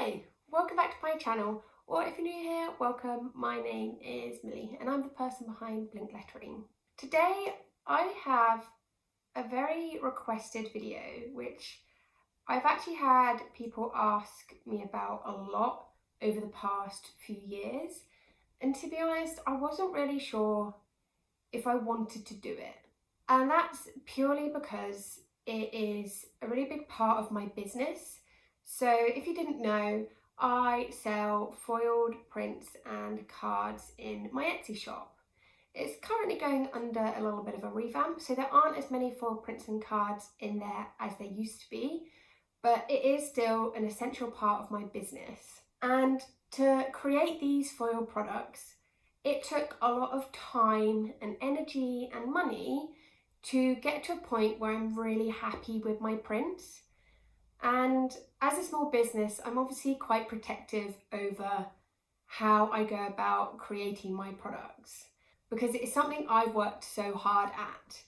Hi, welcome back to my channel, or if you're new here, welcome. My name is Millie and I'm the person behind Blink Lettering. Today I have a very requested video which I've actually had people ask me about a lot over the past few years, and to be honest, I wasn't really sure if I wanted to do it. And that's purely because it is a really big part of my business. So if you didn't know, I sell foiled prints and cards in my Etsy shop. It's currently going under a little bit of a revamp, so there aren't as many foil prints and cards in there as there used to be, but it is still an essential part of my business. And to create these foil products, it took a lot of time and energy and money to get to a point where I'm really happy with my prints. And as a small business, I'm obviously quite protective over how I go about creating my products because it's something I've worked so hard at.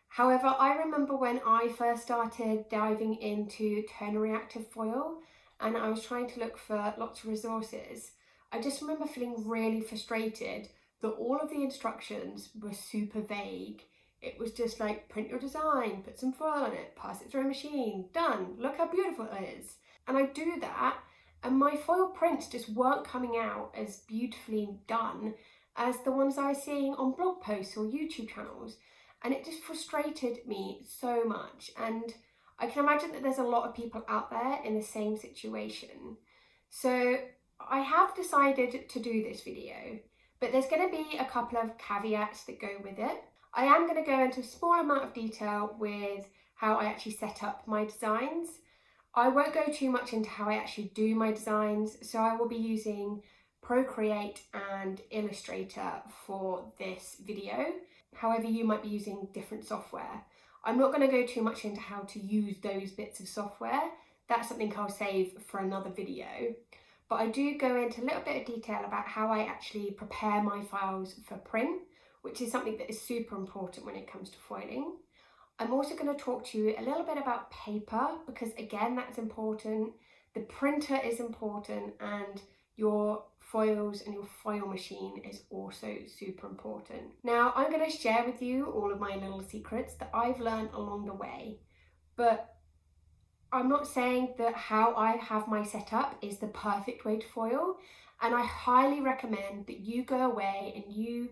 However, I remember when I first started diving into toner reactive foil and I was trying to look for lots of resources, I just remember feeling really frustrated that all of the instructions were super vague. It was just like, print your design, put some foil on it, pass it through a machine, done, look how beautiful it is. And I do that, and my foil prints just weren't coming out as beautifully done as the ones I was seeing on blog posts or YouTube channels. And it just frustrated me so much. And I can imagine that there's a lot of people out there in the same situation. So I have decided to do this video, but there's going to be a couple of caveats that go with it. I am going to go into a small amount of detail with how I actually set up my designs. I won't go too much into how I actually do my designs, so I will be using Procreate and Illustrator for this video. However, you might be using different software. I'm not going to go too much into how to use those bits of software. That's something I'll save for another video. But I do go into a little bit of detail about how I actually prepare my files for print, which is something that is super important when it comes to foiling. I'm also going to talk to you a little bit about paper because again, that's important. The printer is important and your foils and your foil machine is also super important. Now, I'm going to share with you all of my little secrets that I've learned along the way, but I'm not saying that how I have my setup is the perfect way to foil, and I highly recommend that you go away and you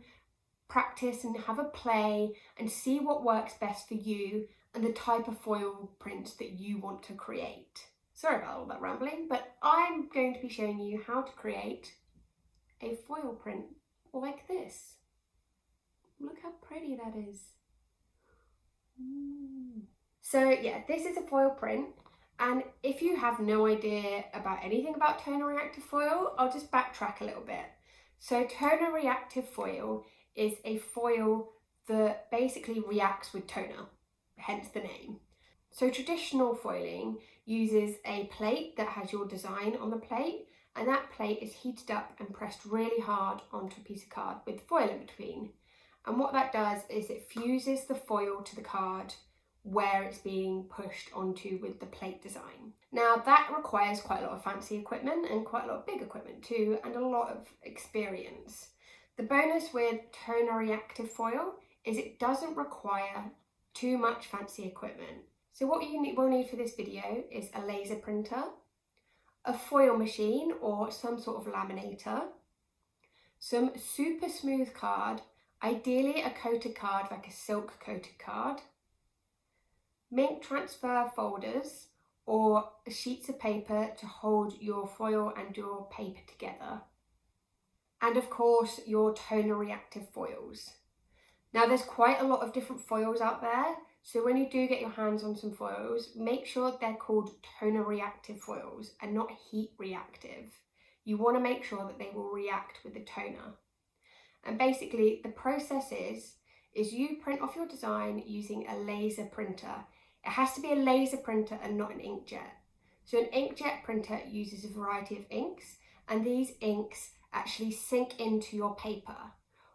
practice and have a play and see what works best for you and the type of foil prints that you want to create. Sorry about all that rambling, but I'm going to be showing you how to create a foil print like this. Look how pretty that is. So yeah, this is a foil print, and if you have no idea about anything about toner reactive foil, I'll just backtrack a little bit. So toner reactive foil is a foil that basically reacts with toner, hence the name. So traditional foiling uses a plate that has your design on the plate, and that plate is heated up and pressed really hard onto a piece of card with foil in between. And what that does is it fuses the foil to the card where it's being pushed onto with the plate design. Now that requires quite a lot of fancy equipment and quite a lot of big equipment too, and a lot of experience. The bonus with toner reactive foil is it doesn't require too much fancy equipment. So what you will need for this video is a laser printer, a foil machine or some sort of laminator, some super smooth card, ideally a coated card like a silk coated card, Minc transfer folders or sheets of paper to hold your foil and your paper together, and of course your toner reactive foils. Now there's quite a lot of different foils out there, so when you do get your hands on some foils, make sure they're called toner reactive foils and not heat reactive. You want to make sure that they will react with the toner. And basically the process is you print off your design using a laser printer. It has to be a laser printer and not an inkjet. So an inkjet printer uses a variety of inks, and these inks actually sink into your paper,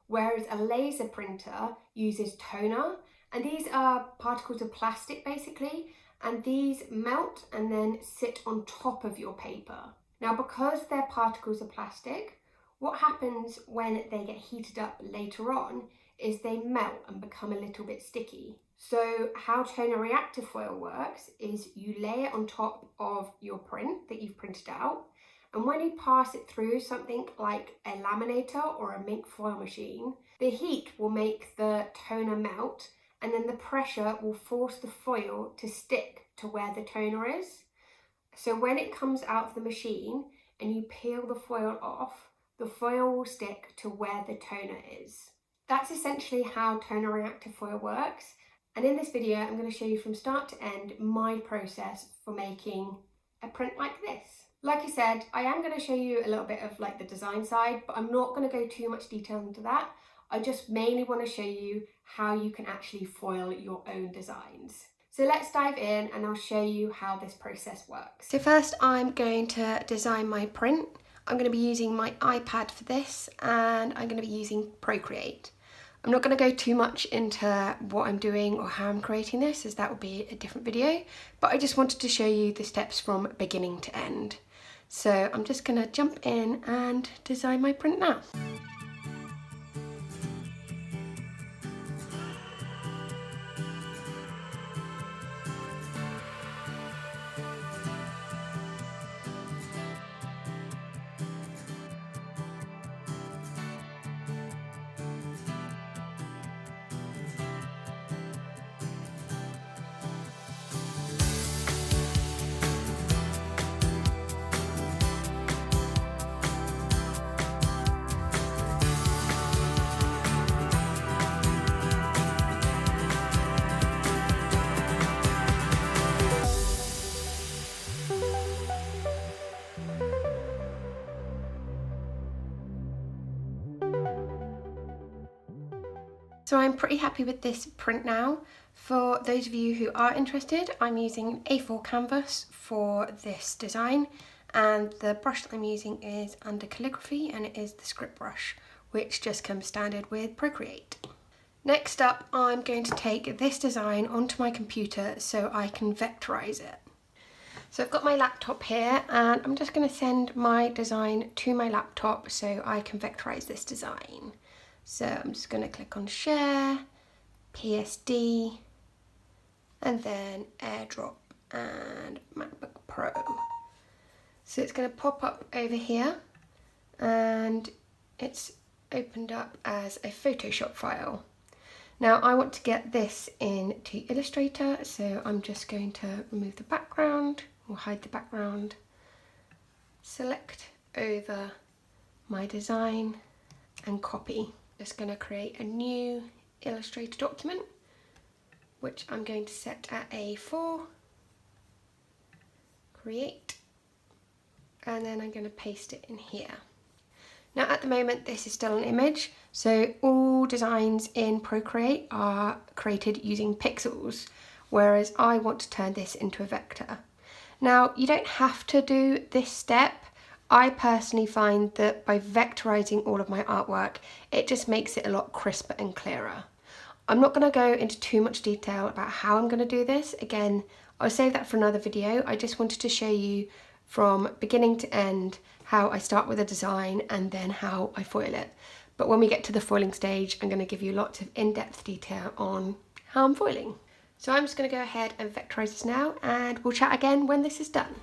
whereas a laser printer uses toner, and these are particles of plastic basically, and these melt and then sit on top of your paper. Now, because they're particles of plastic, what happens when they get heated up later on is they melt and become a little bit sticky. So how toner reactive foil works is you lay it on top of your print that you've printed out, and when you pass it through something like a laminator or a Minc foil machine, the heat will make the toner melt, and then the pressure will force the foil to stick to where the toner is. So when it comes out of the machine and you peel the foil off, the foil will stick to where the toner is. That's essentially how toner reactive foil works. And in this video, I'm going to show you from start to end my process for making a print like this. Like I said, I am going to show you a little bit of like the design side, but I'm not going to go too much detail into that. I just mainly want to show you how you can actually foil your own designs. So let's dive in and I'll show you how this process works. So first I'm going to design my print. I'm going to be using my iPad for this, and I'm going to be using Procreate. I'm not going to go too much into what I'm doing or how I'm creating this, as that will be a different video, but I just wanted to show you the steps from beginning to end. So I'm just going to jump in and design my print now. So I'm pretty happy with this print now. For those of you who are interested, I'm using A4 canvas for this design, and the brush that I'm using is under Calligraphy, and it is the script brush, which just comes standard with Procreate. Next up, I'm going to take this design onto my computer so I can vectorize it. So I've got my laptop here, and I'm just going to send my design to my laptop so I can vectorize this design. So I'm just going to click on Share, PSD, and then AirDrop and MacBook Pro. So it's going to pop up over here, and it's opened up as a Photoshop file. Now I want to get this into Illustrator, so I'm just going to remove the background, or hide the background, select over my design and copy. Just going to create a new Illustrator document, which I'm going to set at A4, create, and then I'm going to paste it in here. Now at the moment this is still an image, so all designs in Procreate are created using pixels, whereas I want to turn this into a vector. Now you don't have to do this step. I personally find that by vectorizing all of my artwork, it just makes it a lot crisper and clearer. I'm not going to go into too much detail about how I'm going to do this. Again, I'll save that for another video. I just wanted to show you from beginning to end how I start with a design and then how I foil it. But when we get to the foiling stage, I'm going to give you lots of in-depth detail on how I'm foiling. So I'm just going to go ahead and vectorize this now, and we'll chat again when this is done.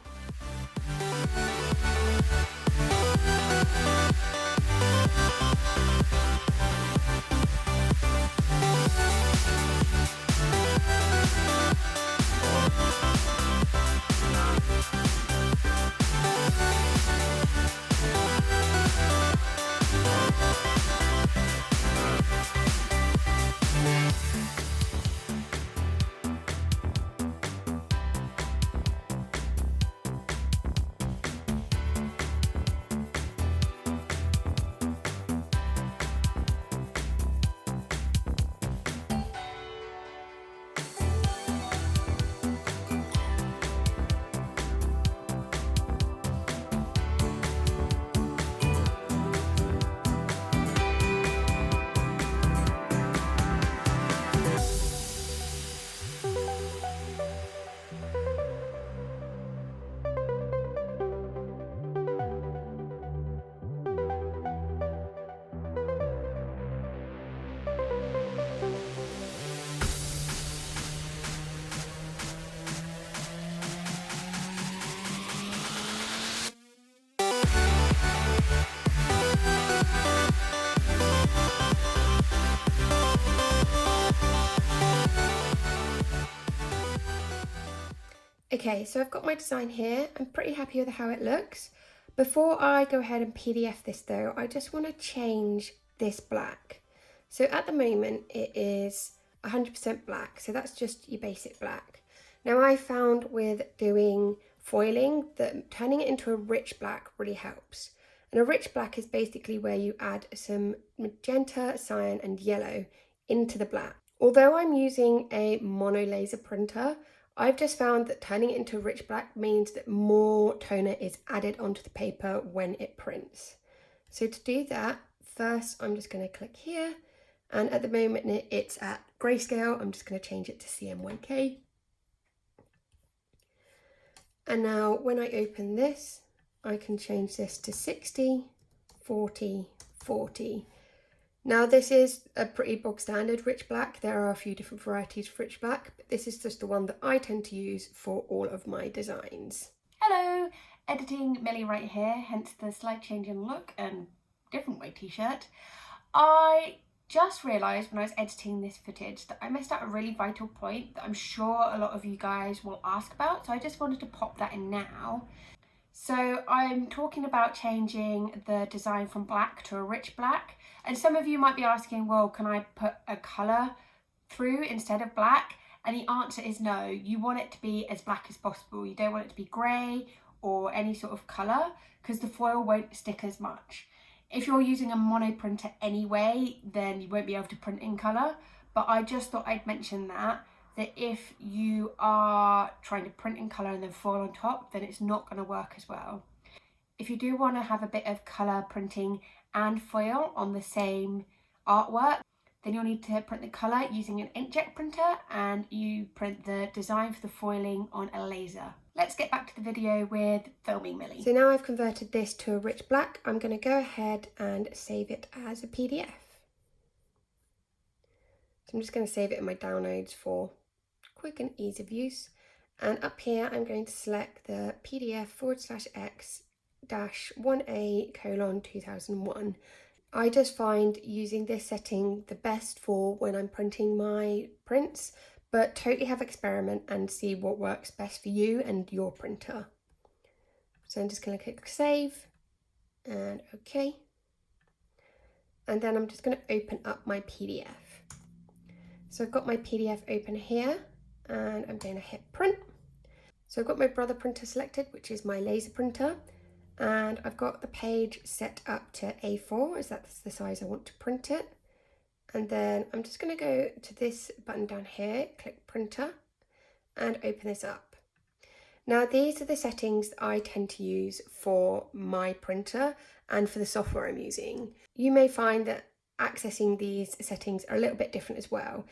Okay, so I've got my design here. I'm pretty happy with how it looks. Before I go ahead and PDF this though, I just want to change this black. So at the moment it is 100% black, so that's just your basic black. Now I found with doing foiling that turning it into a rich black really helps. And a rich black is basically where you add some magenta, cyan and yellow into the black. Although I'm using a mono laser printer, I've just found that turning it into a rich black means that more toner is added onto the paper when it prints. So to do that, first I'm just going to click here, and at the moment it's at grayscale. I'm just going to change it to CM1K. And now when I open this, I can change this to 60, 40, 40. Now this is a pretty bog standard rich black. There are a few different varieties of rich black, but this is just the one that I tend to use for all of my designs. Hello, editing Millie right here, hence the slight change in look and different white t-shirt. I just realised when I was editing this footage that I missed out a really vital point that I'm sure a lot of you guys will ask about, so I just wanted to pop that in now. So I'm talking about changing the design from black to a rich black, and some of you might be asking, well, can I put a colour through instead of black? And the answer is no. You want it to be as black as possible. You don't want it to be grey or any sort of colour, because the foil won't stick as much. If you're using a mono printer anyway, then you won't be able to print in colour, but I just thought I'd mention that if you are trying to print in colour and then foil on top, then it's not going to work as well. If you do want to have a bit of colour printing and foil on the same artwork, then you'll need to print the colour using an inkjet printer, and you print the design for the foiling on a laser. Let's get back to the video with filming Millie. So now I've converted this to a rich black, I'm going to go ahead and save it as a PDF. So I'm just going to save it in my downloads for quick and ease of use. And up here I'm going to select the PDF/X-1A:2001. I just find using this setting the best for when I'm printing my prints, but totally have experiment and see what works best for you and your printer. So I'm just going to click save and OK. And then I'm just going to open up my PDF. So I've got my PDF open here, and I'm going to hit print. So I've got my brother printer selected, which is my laser printer, and I've got the page set up to A4 as that's the size I want to print it. And then I'm just going to go to this button down here, click printer, and open this up. Now these are the settings that I tend to use for my printer and for the software I'm using. You may find that accessing these settings are a little bit different as well.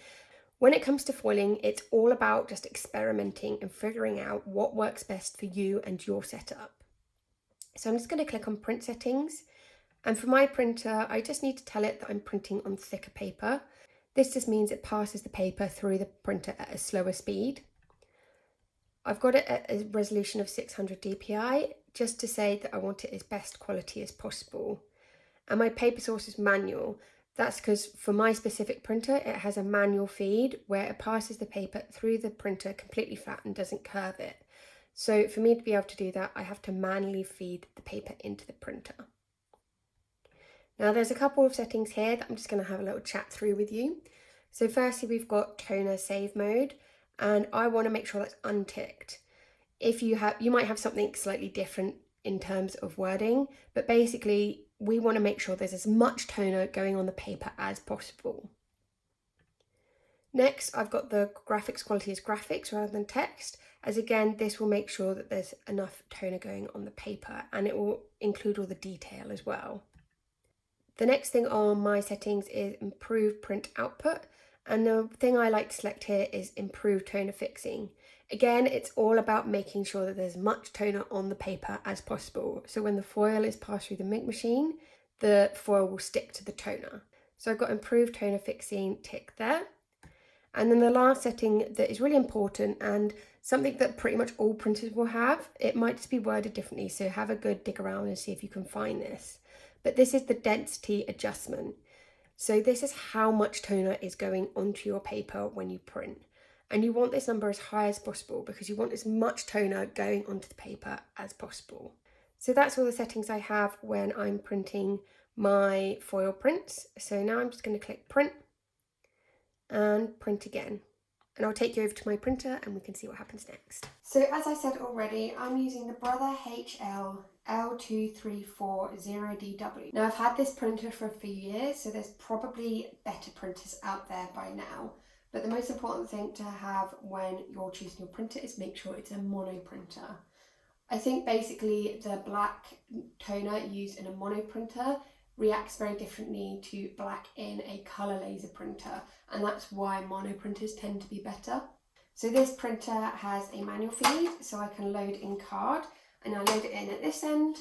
When it comes to foiling, it's all about just experimenting and figuring out what works best for you and your setup. So I'm just going to click on print settings, and for my printer I just need to tell it that I'm printing on thicker paper. This just means it passes the paper through the printer at a slower speed. I've got it at a resolution of 600 dpi just to say that I want it as best quality as possible. And my paper source is manual. That's because for my specific printer, it has a manual feed where it passes the paper through the printer completely flat and doesn't curve it. So for me to be able to do that, I have to manually feed the paper into the printer. Now there's a couple of settings here that I'm just going to have a little chat through with you. So firstly, we've got toner save mode, and I want to make sure that's unticked. If you might have something slightly different in terms of wording, but basically we want to make sure there's as much toner going on the paper as possible. Next, I've got the graphics quality as graphics rather than text, as again, this will make sure that there's enough toner going on the paper, and it will include all the detail as well. The next thing on my settings is improve print output, and the thing I like to select here is improve toner fixing. Again, it's all about making sure that there's much toner on the paper as possible. So when the foil is passed through the Minc machine, the foil will stick to the toner. So I've got improved toner fixing tick there. And then the last setting that is really important and something that pretty much all printers will have, it might just be worded differently, so have a good dig around and see if you can find this. But this is the density adjustment. So this is how much toner is going onto your paper when you print. And you want this number as high as possible because you want as much toner going onto the paper as possible. So that's all the settings I have when I'm printing my foil prints. So now I'm just going to click print and print again. And I'll take you over to my printer and we can see what happens next. So as I said already, I'm using the Brother HL L2340DW. Now I've had this printer for a few years, so there's probably better printers out there by now. But the most important thing to have when you're choosing your printer is make sure it's a mono printer. I think basically the black toner used in a mono printer reacts very differently to black in a colour laser printer, and that's why mono printers tend to be better. So this printer has a manual feed, so I can load in card, and I load it in at this end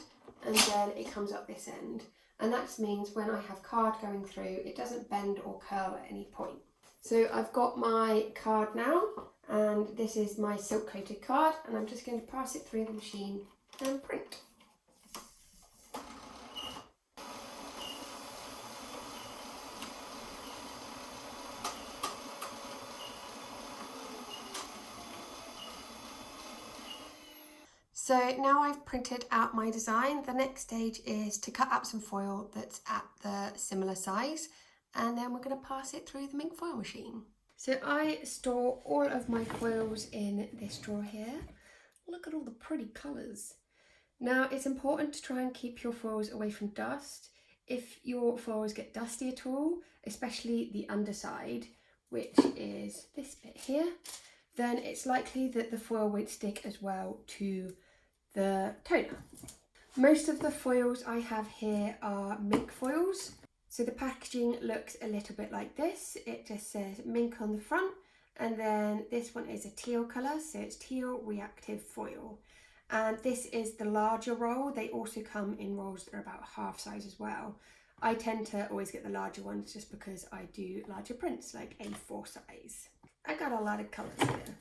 and then it comes up this end, and that means when I have card going through it doesn't bend or curl at any point. So I've got my card now, and this is my silk coated card, and I'm just going to pass it through the machine and print. So now I've printed out my design, the next stage is to cut out some foil that's at the similar size, and then we're going to pass it through the Minc foil machine. So I store all of my foils in this drawer here. Look at all the pretty colours. Now it's important to try and keep your foils away from dust. If your foils get dusty at all, especially the underside, which is this bit here, then it's likely that the foil won't stick as well to the toner. Most of the foils I have here are Minc foils. So the packaging looks a little bit like this. It just says Minc on the front, and then this one is a teal colour, so it's TONER REACTIVE FOIL. And this is the larger roll. They also come in rolls that are about half size as well. I tend to always get the larger ones just because I do larger prints, like A4 size. I got a lot of colours here.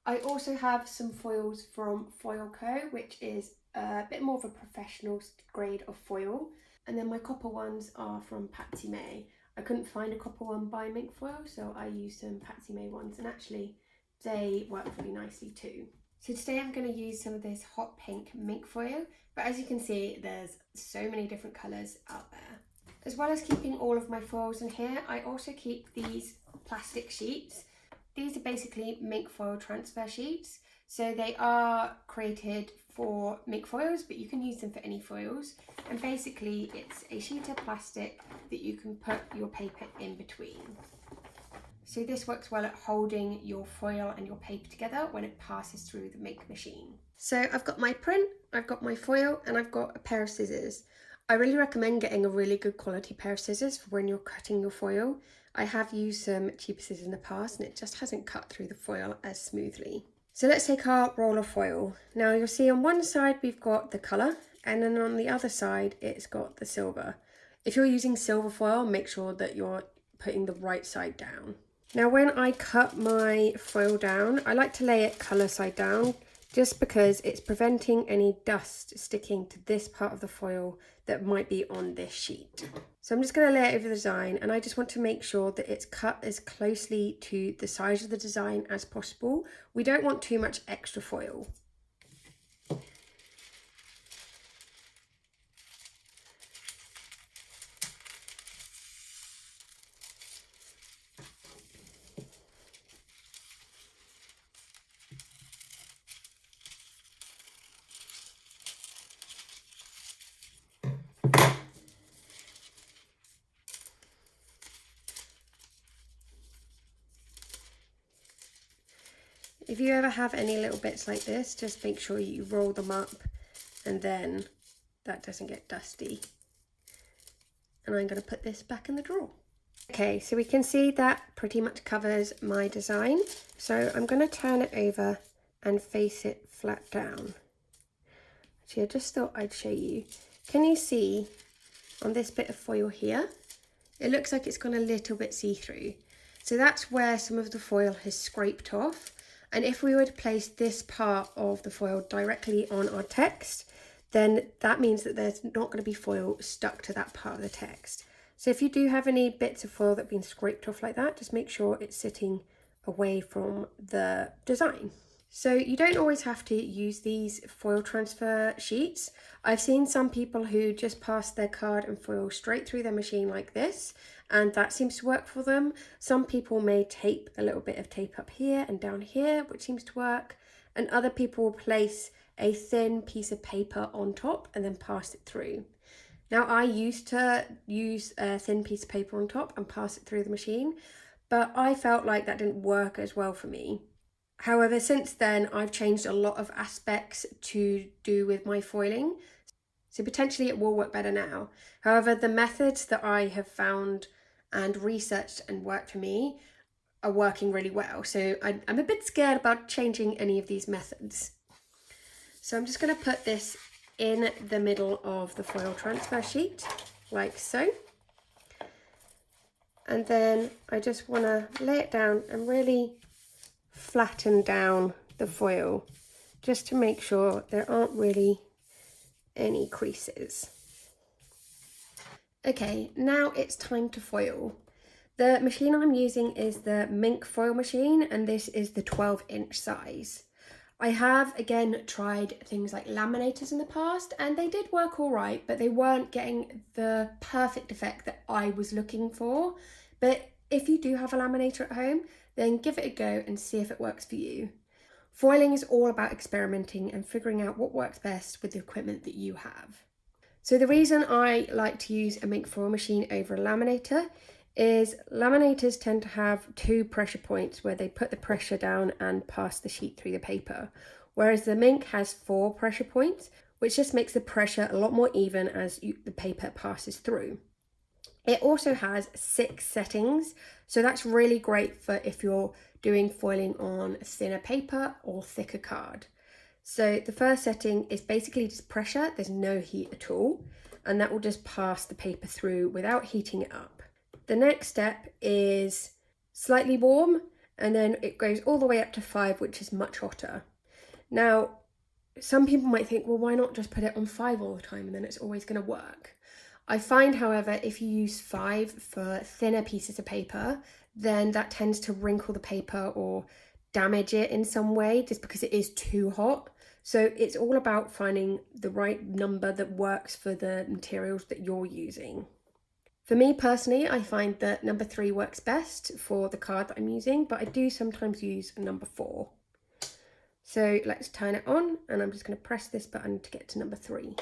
I also have some foils from Foil Co, which is a bit more of a professional grade of foil. And then my copper ones are from Patsy May. I couldn't find a copper one by Minc Foil, so I used some Patsy May ones, and actually they work really nicely too. So today I'm going to use some of this hot pink Minc Foil, but as you can see there's so many different colours out there. As well as keeping all of my foils in here, I also keep these plastic sheets. These are basically Minc Foil transfer sheets. So they are created for Minc foils, but you can use them for any foils. And basically it's a sheet of plastic that you can put your paper in between. So this works well at holding your foil and your paper together when it passes through the Minc machine. So I've got my print, I've got my foil, and I've got a pair of scissors. I really recommend getting a really good quality pair of scissors for when you're cutting your foil. I have used some cheaper scissors in the past and it just hasn't cut through the foil as smoothly. So let's take our roll of foil. Now you'll see on one side we've got the colour, and then on the other side it's got the silver. If you're using silver foil, make sure that you're putting the right side down. Now when I cut my foil down, I like to lay it colour side down, just because it's preventing any dust sticking to this part of the foil that might be on this sheet. So I'm just going to lay it over the design, and I just want to make sure that it's cut as closely to the size of the design as possible. We don't want too much extra foil. If you ever have any little bits like this, just make sure you roll them up and then that doesn't get dusty. And I'm going to put this back in the drawer. Okay, so we can see that pretty much covers my design. So I'm going to turn it over and face it flat down. Actually, I just thought I'd show you. Can you see on this bit of foil here? It looks like it's gone a little bit see-through. So that's where some of the foil has scraped off. And if we were to place this part of the foil directly on our text, then that means that there's not going to be foil stuck to that part of the text. So if you do have any bits of foil that have been scraped off like that, just make sure it's sitting away from the design. So you don't always have to use these foil transfer sheets. I've seen some people who just pass their card and foil straight through their machine like this, and that seems to work for them. Some people may tape a little bit of tape up here and down here, which seems to work, and other people will place a thin piece of paper on top and then pass it through. Now, I used to use a thin piece of paper on top and pass it through the machine, but I felt like that didn't work as well for me. However, since then, I've changed a lot of aspects to do with my foiling, so potentially it will work better now. However, the methods that I have found and researched and worked for me are working really well, so I'm a bit scared about changing any of these methods. So I'm just going to put this in the middle of the foil transfer sheet, like so. And then I just want to lay it down and really flatten down the foil just to make sure there aren't really any creases. Okay, now it's time to foil. The machine I'm using is the Minc foil machine, and this is the 12-inch size. I have again tried things like laminators in the past, and they did work all right, but they weren't getting the perfect effect that I was looking for. But if you do have a laminator at home, then give it a go and see if it works for you. Foiling is all about experimenting and figuring out what works best with the equipment that you have. So the reason I like to use a Minc foil machine over a laminator is laminators tend to have 2 pressure points where they put the pressure down and pass the sheet through the paper, whereas the Minc has 4 pressure points, which just makes the pressure a lot more even as the paper passes through. It also has 6 settings, so that's really great for if you're doing foiling on thinner paper or thicker card. So the first setting is basically just pressure, there's no heat at all, and that will just pass the paper through without heating it up. The next step is slightly warm, and then it goes all the way up to 5, which is much hotter. Now, some people might think, well, why not just put it on 5 all the time and then it's always going to work? I find, however, if you use 5 for thinner pieces of paper, then that tends to wrinkle the paper or damage it in some way just because it is too hot. So it's all about finding the right number that works for the materials that you're using. For me personally, I find that number 3 works best for the card that I'm using, but I do sometimes use a number 4. So let's turn it on, and I'm just going to press this button to get to number 3.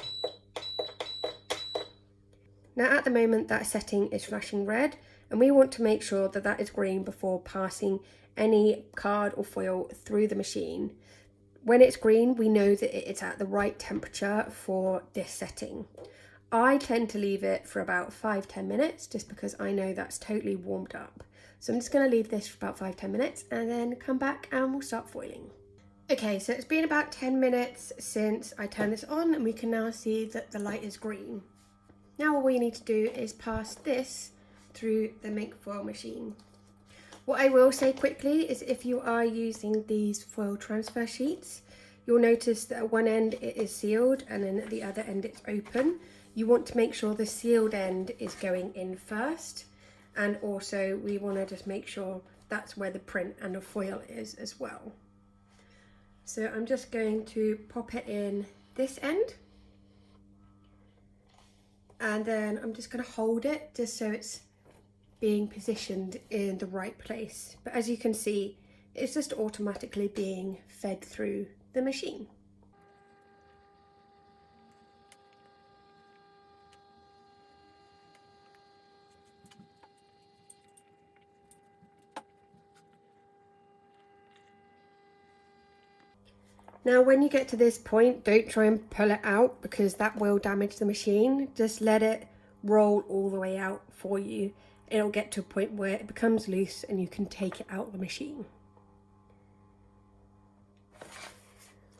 Now at the moment that setting is flashing red, and we want to make sure that that is green before passing any card or foil through the machine. When it's green, we know that it's at the right temperature for this setting. I tend to leave it for about 5-10 minutes just because I know that's totally warmed up. So I'm just going to leave this for about 5-10 minutes and then come back and we'll start foiling. Okay, so it's been about 10 minutes since I turned this on, and we can now see that the light is green. Now all we need to do is pass this through the Minc foil machine. What I will say quickly is if you are using these foil transfer sheets, you'll notice that at one end it is sealed and then at the other end it's open. You want to make sure the sealed end is going in first, and also we want to just make sure that's where the print and the foil is as well. So I'm just going to pop it in this end. And then I'm just going to hold it just so it's being positioned in the right place. But as you can see, it's just automatically being fed through the machine. Now when you get to this point, don't try and pull it out because that will damage the machine. Just let it roll all the way out for you. It'll get to a point where it becomes loose and you can take it out of the machine.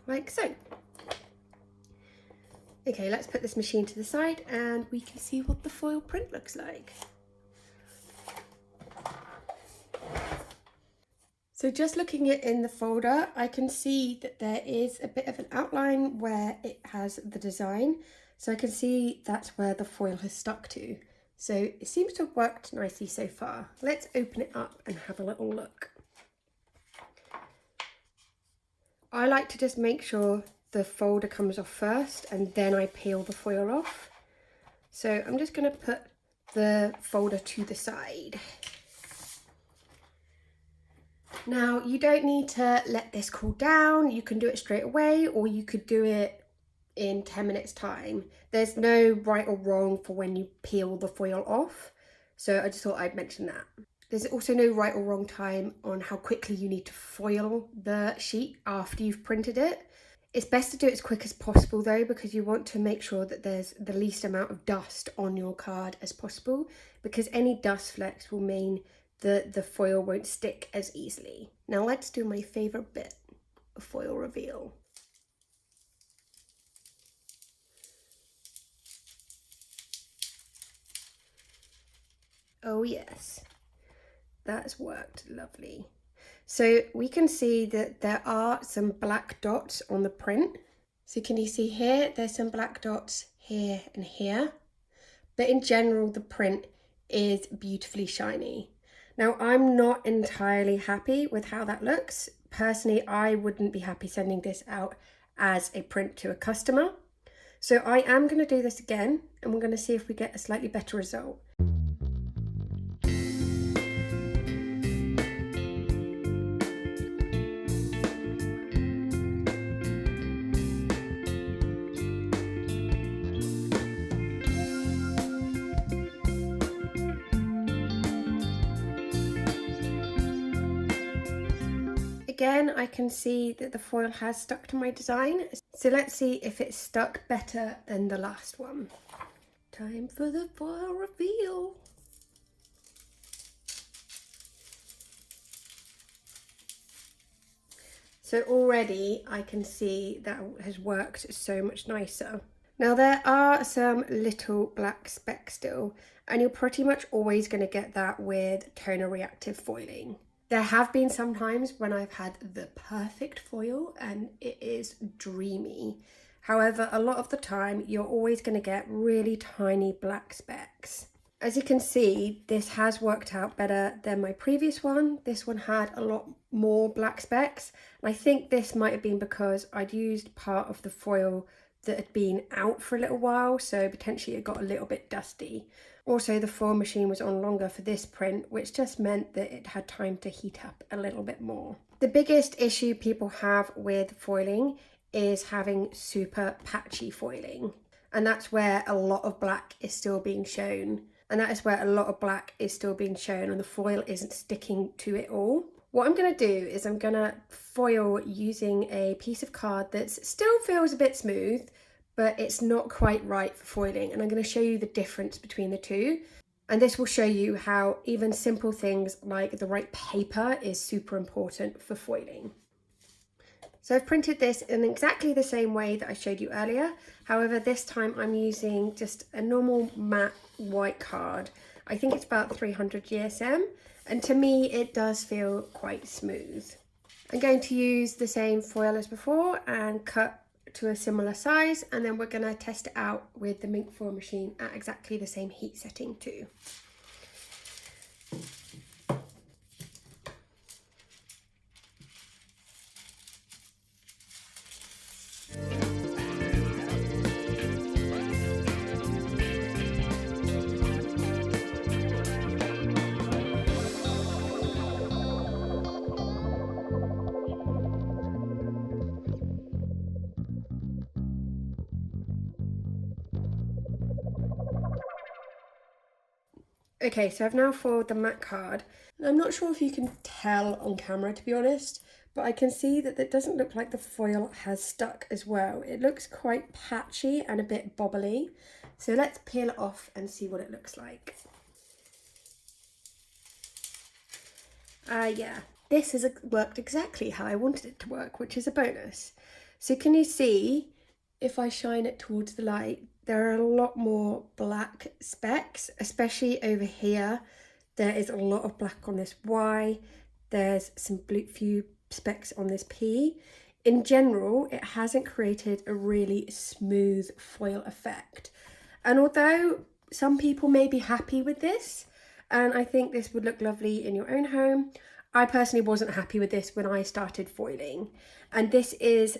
Like so. Okay, let's put this machine to the side and we can see what the foil print looks like. So just looking at in the folder, I can see that there is a bit of an outline where it has the design. So I can see that's where the foil has stuck to. So it seems to have worked nicely so far. Let's open it up and have a little look. I like to just make sure the folder comes off first and then I peel the foil off. So I'm just going to put the folder to the side. Now you don't need to let this cool down, you can do it straight away or you could do it in 10 minutes time. There's no right or wrong for when you peel the foil off, so I just thought I'd mention that. There's also no right or wrong time on how quickly you need to foil the sheet after you've printed it. It's best to do it as quick as possible though, because you want to make sure that there's the least amount of dust on your card as possible, because any dust flecks will mean that the foil won't stick as easily. Now let's do my favourite bit, a foil reveal. Oh yes, that's worked lovely. So we can see that there are some black dots on the print. So can you see here, there's some black dots here and here. But in general, the print is beautifully shiny. Now, I'm not entirely happy with how that looks. Personally, I wouldn't be happy sending this out as a print to a customer. So I am going to do this again, and we're going to see if we get a slightly better result. Again, I can see that the foil has stuck to my design. So let's see if it's stuck better than the last one. Time for the foil reveal. So already I can see that has worked so much nicer. Now there are some little black specks still, and you're pretty much always going to get that with toner reactive foiling. There have been some times when I've had the perfect foil and it is dreamy. However, a lot of the time you're always going to get really tiny black specks. As you can see, this has worked out better than my previous one. This one had a lot more black specks, and I think this might have been because I'd used part of the foil that had been out for a little while, so potentially it got a little bit dusty. Also, the foil machine was on longer for this print, which just meant that it had time to heat up a little bit more. The biggest issue people have with foiling is having super patchy foiling, and that's where a lot of black is still being shown. And that is where a lot of black is still being shown and the foil isn't sticking to it all. What I'm going to do is I'm going to foil using a piece of card that still feels a bit smooth, but it's not quite right for foiling, and I'm going to show you the difference between the two. And this will show you how even simple things like the right paper is super important for foiling. So I've printed this in exactly the same way that I showed you earlier. However, this time I'm using just a normal matte white card. I think it's about 300 GSM, and to me it does feel quite smooth. I'm going to use the same foil as before and cut to a similar size, and then we're going to test it out with the Minc foil machine at exactly the same heat setting too. Okay, so I've now foiled the matte card. I'm not sure if you can tell on camera, to be honest, but I can see that it doesn't look like the foil has stuck as well. It looks quite patchy and a bit bobbly. So let's peel it off and see what it looks like. Yeah, this has worked exactly how I wanted it to work, which is a bonus. So can you see, if I shine it towards the light, there are a lot more black specks, especially over here. There is a lot of black on this Y. There's some few specks on this P. In general, it hasn't created a really smooth foil effect. And although some people may be happy with this, and I think this would look lovely in your own home, I personally wasn't happy with this when I started foiling, and this is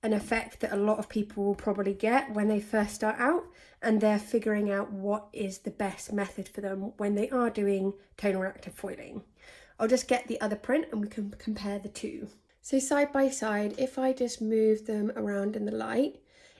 an effect that a lot of people will probably get when they first start out and they're figuring out what is the best method for them when they are doing toner reactive foiling. I'll just get the other print and we can compare the two. So side by side, if I just move them around in the light,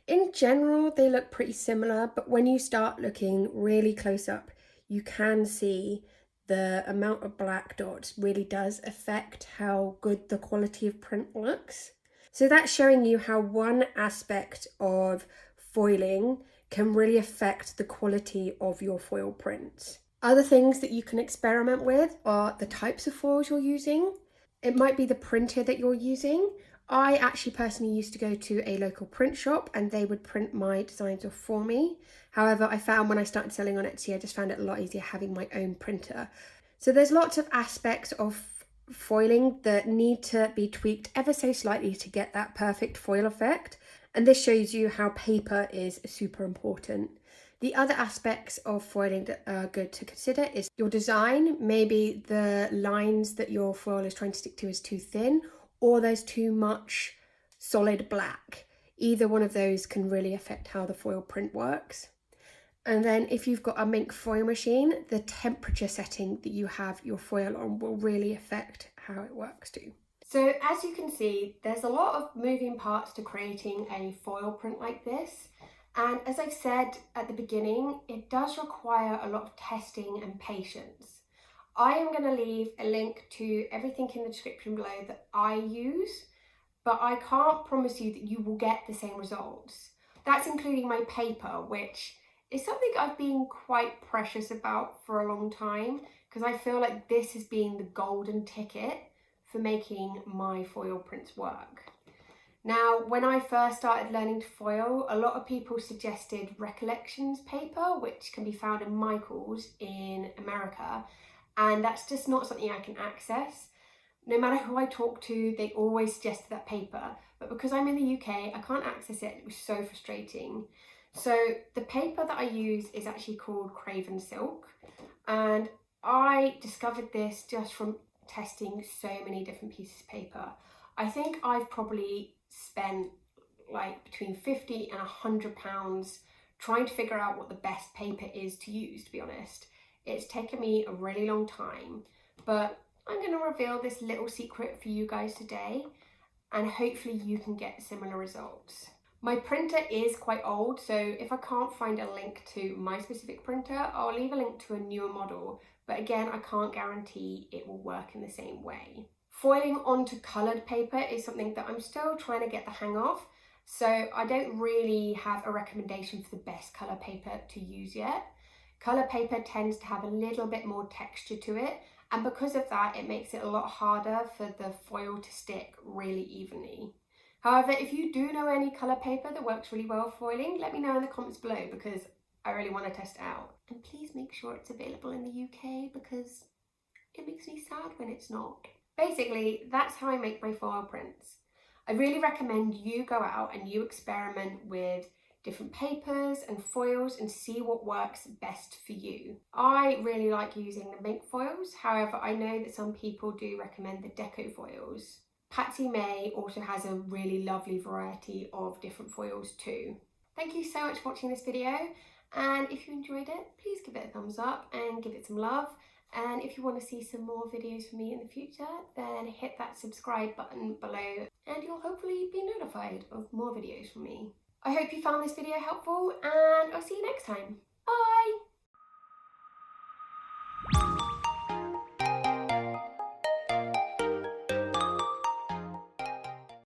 in general they look pretty similar, but when you start looking really close up, you can see the amount of black dots really does affect how good the quality of print looks. So that's showing you how one aspect of foiling can really affect the quality of your foil prints. Other things that you can experiment with are the types of foils you're using. It might be the printer that you're using. I actually personally used to go to a local print shop and they would print my designs off for me. However, I found when I started selling on Etsy, I just found it a lot easier having my own printer. So there's lots of aspects of foiling that need to be tweaked ever so slightly to get that perfect foil effect. And this shows you how paper is super important. The other aspects of foiling that are good to consider is your design. Maybe the lines that your foil is trying to stick to is too thin, or there's too much solid black. Either one of those can really affect how the foil print works. And then if you've got a Minc foil machine, the temperature setting that you have your foil on will really affect how it works too. So as you can see, there's a lot of moving parts to creating a foil print like this. And as I've said at the beginning, it does require a lot of testing and patience. I am going to leave a link to everything in the description below that I use, but I can't promise you that you will get the same results. That's including my paper, which is something I've been quite precious about for a long time, because I feel like this has been the golden ticket for making my foil prints work. Now, when I first started learning to foil, a lot of people suggested Recollections paper, which can be found in Michael's in America, and that's just not something I can access. No matter who I talk to, they always suggested that paper, but because I'm in the UK, I can't access it. It was so frustrating. So the paper that I use is actually called Craven Silk, and I discovered this just from testing so many different pieces of paper. I think I've probably spent like between 50 and £100 trying to figure out what the best paper is to use, to be honest. It's taken me a really long time, but I'm going to reveal this little secret for you guys today, and hopefully you can get similar results. My printer is quite old, so if I can't find a link to my specific printer, I'll leave a link to a newer model, but again, I can't guarantee it will work in the same way. Foiling onto coloured paper is something that I'm still trying to get the hang of, so I don't really have a recommendation for the best colour paper to use yet. Colour paper tends to have a little bit more texture to it, and because of that, it makes it a lot harder for the foil to stick really evenly. However, if you do know any colour paper that works really well foiling, let me know in the comments below, because I really want to test it out. And please make sure it's available in the UK, because it makes me sad when it's not. Basically, that's how I make my foil prints. I really recommend you go out and you experiment with different papers and foils and see what works best for you. I really like using the Minc foils, however I know that some people do recommend the deco foils. Patsy May also has a really lovely variety of different foils too. Thank you so much for watching this video, and if you enjoyed it, please give it a thumbs up and give it some love. And if you want to see some more videos from me in the future, then hit that subscribe button below and you'll hopefully be notified of more videos from me. I hope you found this video helpful, and I'll see you next time.